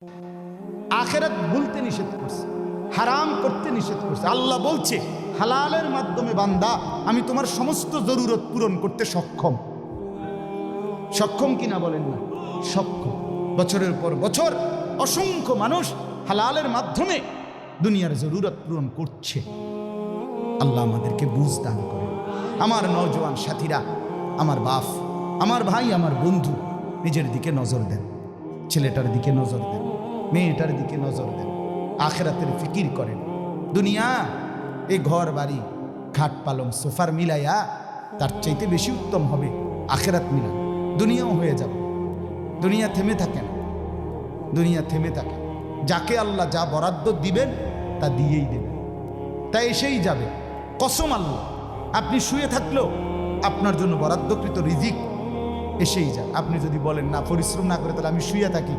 আখিরাত ভুলতে নিষেধ করছে, হারাম করতে নিষেধ করছে। আল্লাহ বলছে হালালের মাধ্যমে বান্দা আমি তোমার সমস্ত জরুরত পূরণ করতে সক্ষম। সক্ষম কিনা বলেন না? সক্ষম। বছরের পর বছর অসংখ্য মানুষ হালালের মাধ্যমে দুনিয়ার জরুরত পূরণ করছে। আল্লাহ আমাদেরকে বুঝ দান করে। আমার নওজোয়ান সাথীরা, আমার বাপ, আমার ভাই, আমার বন্ধু, নিজের দিকে নজর দেন, ছেলেটার দিকে নজর দেন, মেয়েটার দিকে নজর দেন, আখিরাতের ফিকির করেন। দুনিয়া এই ঘর বাড়ি খাট পালং সোফার মিলাইয়া তার চাইতে বেশি উত্তম হবে আখিরাত মিলা। দুনিয়াও হয়ে যাবে, দুনিয়া থেমে থাকে না, দুনিয়া থেমে থাকে। যাকে আল্লাহ যা বরাদ্দ দিবেন তা দিয়েই দেবেন, তা এসেই যাবে। কসম আল্লাহ, আপনি শুয়ে থাকলেও আপনার জন্য বরাদ্দকৃত রিজিক এসেই যায়। আপনি যদি বলেন না পরিশ্রম না করে তাহলে আমি শুয়ে থাকি,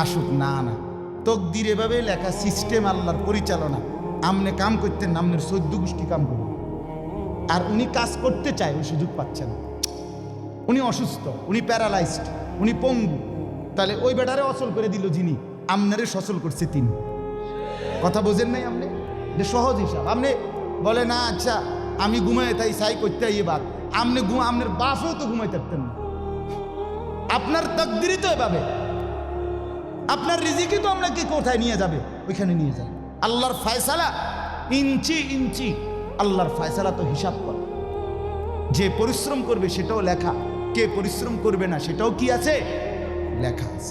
আসুক। না না, তকদির এভাবে লেখা, সিস্টেম আল্লাহর পরিচালনা। আমনে কাম করতেন না, আমনের 14 গোষ্ঠী কাম করবেন। আর উনি কাজ করতে চায়, ওই সুযোগ পাচ্ছে না। উনি অসুস্থ, উনি প্যারালাইজড, উনি পঙ্গু। তাহলে ওই বেটারে অচল করে দিল যিনি, আমনারে সচল করছে তিনি। কথা বোঝেন নাই আপনি? যে সহজ হিসাব। আপনি বলে না আচ্ছা আমি ঘুমাই তাই সাই করতে ইয়ে বাদ, আপনি আপনার বাপেও তো ঘুমাই থাকতেন না। আপনার তকদিরই তো এভাবে, আপনার রিজিকই তো আপনাকে কোথায় নিয়ে যাবে ওইখানে নিয়ে যাবে। আল্লাহর ফয়সালা ইঞ্চি ইঞ্চি, আল্লাহর ফয়সালা তো হিসাব করে। যে পরিশ্রম করবে সেটাও লেখা, কে পরিশ্রম করবে না সেটাও কি আছে? লেখা আছে।